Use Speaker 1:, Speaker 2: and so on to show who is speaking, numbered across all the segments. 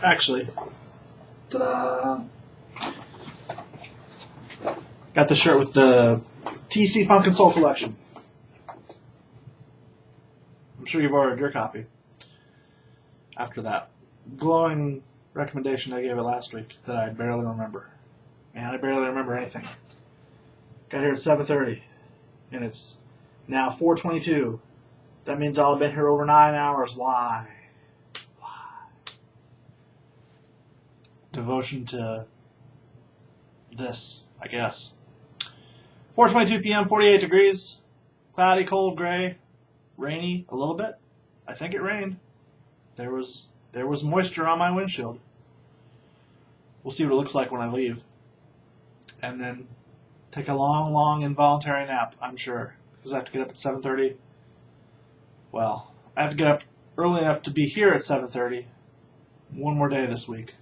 Speaker 1: Actually, ta-da! Got the shirt with the TC Funk and Soul collection. I'm sure you've ordered your copy. After that glowing recommendation I gave it last week that I barely remember. Man, I barely remember anything. Got here at 7:30, and it's now 4:22. That means I'll have been here over 9 hours. Why? Devotion to this, I guess. 4:22 p.m., 48 degrees, cloudy, cold, gray, rainy a little bit. I think it rained. There was moisture on my windshield. We'll see what it looks like when I leave. And then take a long, long involuntary nap, I'm sure, because I have to get up at 7:30. Well, I have to get up early enough to be here at 7:30. One more day this week.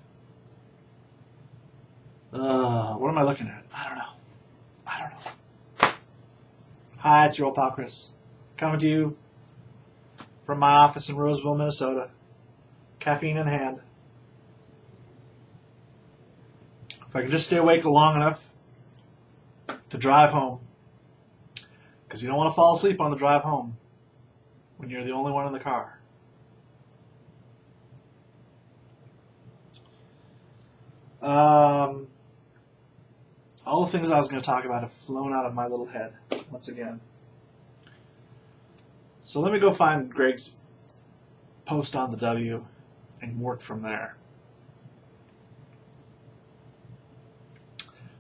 Speaker 1: What am I looking at? I don't know. Hi, it's your old pal Chris. Coming to you from my office in Roseville, Minnesota. Caffeine in hand. If I could just stay awake long enough to drive home. Because you don't want to fall asleep on the drive home when you're the only one in the car. All the things I was going to talk about have flown out of my little head once again. So let me go find Greg's post on the W and work from there.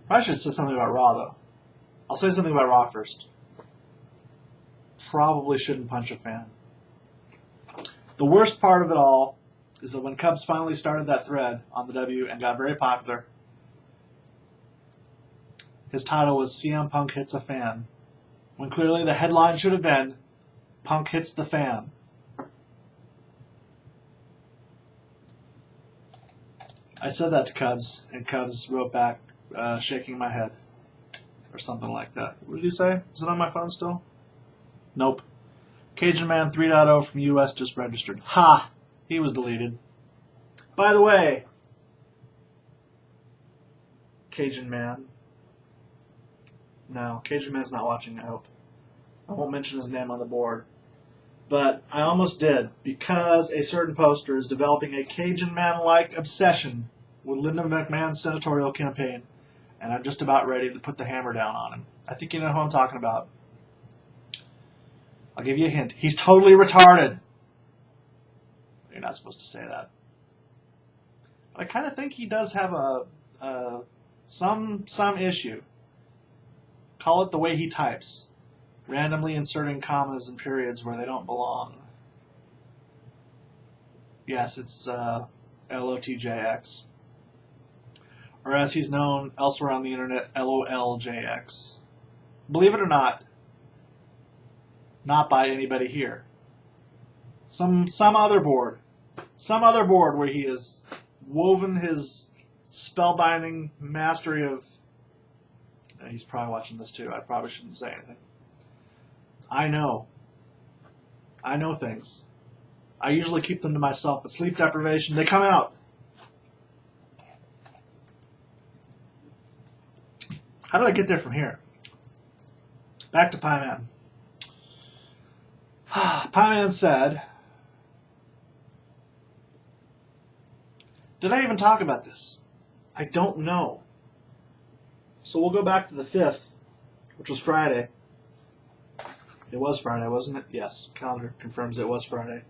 Speaker 1: Probably should have said something about Raw, though. I'll say something about Raw first. Probably shouldn't punch a fan. The worst part of it all is that when Cubs finally started that thread on the W and got very popular, his title was CM Punk Hits a Fan, when clearly the headline should have been Punk Hits the Fan. I said that to Cubs, and Cubs wrote back, shaking my head, or something like that. What did he say? Is it on my phone still? Nope. Cajun Man 3.0 from US just registered. Ha! He was deleted. By the way, Cajun Man. No, Cajun Man's not watching, I hope. I won't mention his name on the board. But I almost did, because a certain poster is developing a Cajun Man-like obsession with Linda McMahon's senatorial campaign, and I'm just about ready to put the hammer down on him. I think you know who I'm talking about. I'll give you a hint. He's totally retarded. You're not supposed to say that. But I kind of think he does have some issue. Call it the way he types. Randomly inserting commas and periods where they don't belong. Yes, it's LOTJX. Or as he's known elsewhere on the internet, LOLJX. Believe it or not by anybody here. Some other board where he has woven his spellbinding mastery of... He's probably watching this too. I probably shouldn't say anything. I know things. I usually keep them to myself, but sleep deprivation, they come out. How did I get there from here? Back to Pie Man. Pie Man said, did I even talk about this? I don't know. So we'll go back to the 5th, which was Friday. It was Friday, wasn't it? Yes, calendar confirms it was Friday.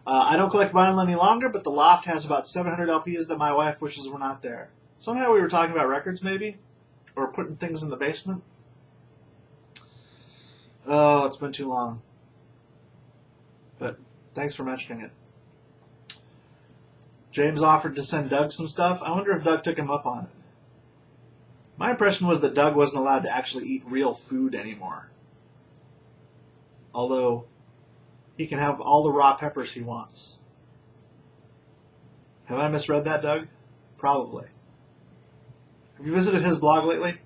Speaker 1: I don't collect vinyl any longer, but the loft has about 700 LPs that my wife wishes were not there. Somehow we were talking about records, maybe? Or putting things in the basement? Oh, it's been too long. But thanks for mentioning it. James offered to send Doug some stuff. I wonder if Doug took him up on it. My impression was that Doug wasn't allowed to actually eat real food anymore. Although, he can have all the raw peppers he wants. Have I misread that, Doug? Probably. Have you visited his blog lately?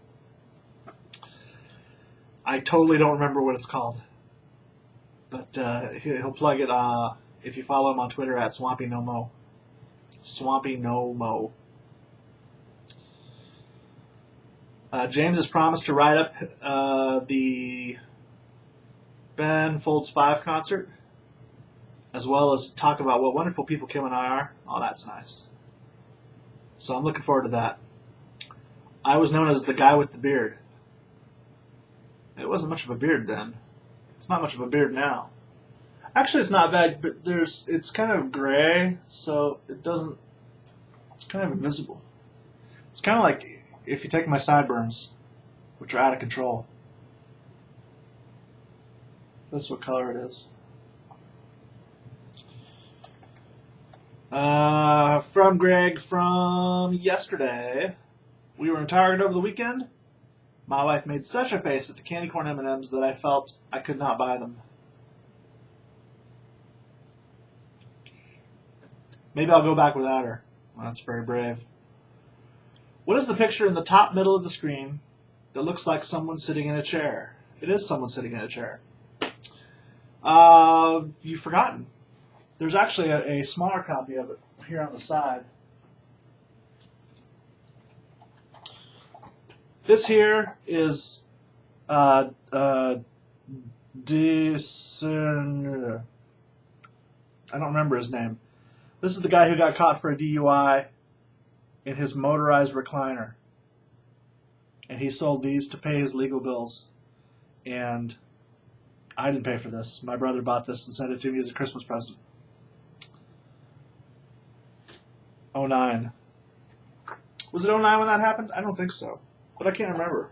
Speaker 1: I totally don't remember what it's called. But he'll plug it if you follow him on Twitter at SwampyNoMo. Swampy No Mo. James has promised to write up the Ben Folds 5 concert, as well as talk about what wonderful people Kim and I are. Oh, that's nice. So I'm looking forward to that. I was known as the guy with the beard. It wasn't much of a beard then. It's not much of a beard now. Actually, it's not bad, but it's kind of gray, so it's kind of invisible. It's kind of like if you take my sideburns, which are out of control. That's what color it is. From Greg from yesterday. We were in Target over the weekend. My wife made such a face at the candy corn M&Ms that I felt I could not buy them. Maybe I'll go back without her. Well, that's very brave. What is the picture in the top middle of the screen that looks like someone sitting in a chair? It is someone sitting in a chair. You've forgotten. There's actually a smaller copy of it here on the side. This here is I don't remember his name. This is the guy who got caught for a DUI in his motorized recliner. And he sold these to pay his legal bills. And I didn't pay for this. My brother bought this and sent it to me as a Christmas present. 2009. Was it 2009 when that happened? I don't think so. But I can't remember.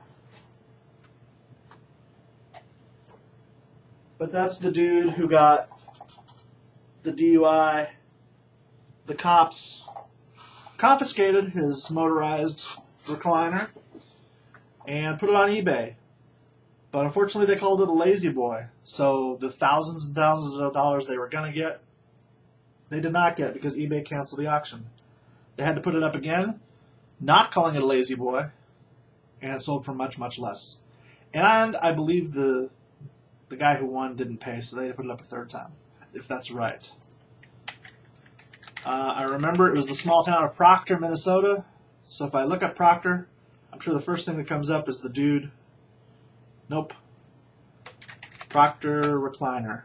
Speaker 1: But that's the dude who got the DUI. The cops confiscated his motorized recliner and put it on eBay. But unfortunately they called it a lazy boy. So the thousands and thousands of dollars they were going to get, they did not get because eBay canceled the auction. They had to put it up again, not calling it a lazy boy, and it sold for much, much less. And I believe the guy who won didn't pay, so they had to put it up a third time, if that's right. I remember it was the small town of Proctor, Minnesota. So if I look up Proctor, I'm sure the first thing that comes up is the dude. Nope. Proctor recliner.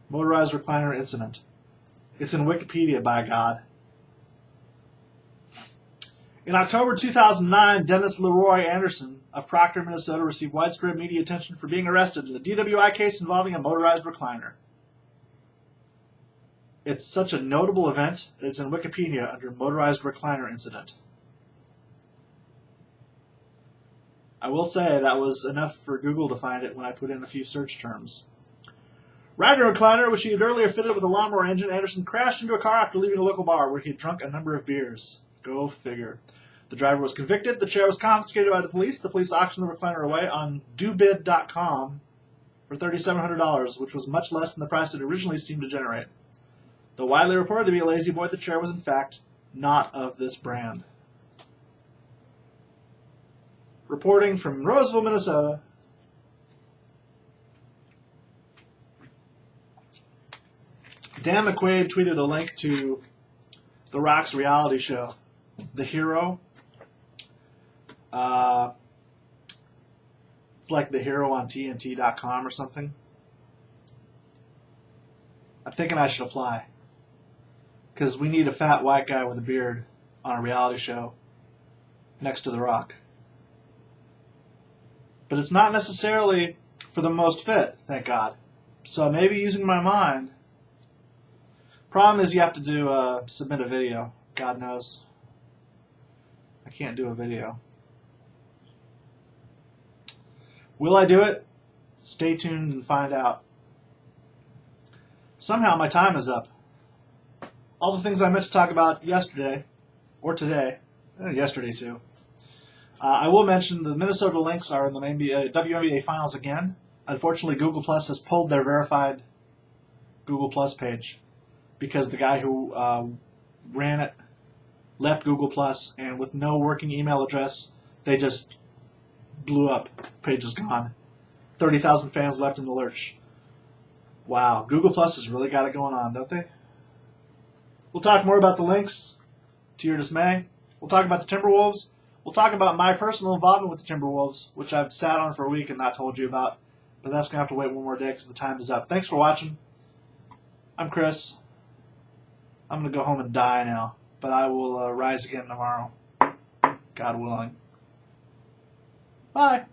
Speaker 1: Motorized recliner incident. It's in Wikipedia, by God. In October 2009, Dennis Leroy Anderson of Proctor, Minnesota, received widespread media attention for being arrested in a DWI case involving a motorized recliner. It's such a notable event that it's in Wikipedia under motorized recliner incident. I will say that was enough for Google to find it when I put in a few search terms. Riding a recliner, which he had earlier fitted with a lawnmower engine, Anderson crashed into a car after leaving a local bar where he had drunk a number of beers. Go figure. The driver was convicted. The chair was confiscated by the police. The police auctioned the recliner away on dobid.com for $3,700, which was much less than the price it originally seemed to generate. Though widely reported to be a lazy boy, the chair was in fact not of this brand. Reporting from Roseville, Minnesota. Dan McQuaid tweeted a link to The Rock's reality show, The Hero. It's like The Hero on TNT.com or something. I'm thinking I should apply. Because we need a fat white guy with a beard on a reality show next to The Rock. But it's not necessarily for the most fit, thank God. So maybe using my mind. Problem is you have to submit a video. God knows. I can't do a video. Will I do it? Stay tuned and find out. Somehow my time is up. All the things I meant to talk about yesterday, or today, yesterday too. I will mention the Minnesota Lynx are in the WNBA Finals again. Unfortunately, Google Plus has pulled their verified Google Plus page because the guy who ran it left Google Plus, and with no working email address, they just blew up. Page is gone. 30,000 fans left in the lurch. Wow, Google Plus has really got it going on, don't they? We'll talk more about the Lynx, to your dismay. We'll talk about the Timberwolves. We'll talk about my personal involvement with the Timberwolves, which I've sat on for a week and not told you about. But that's going to have to wait one more day because the time is up. Thanks for watching. I'm Chris. I'm going to go home and die now. But I will rise again tomorrow. God willing. Bye.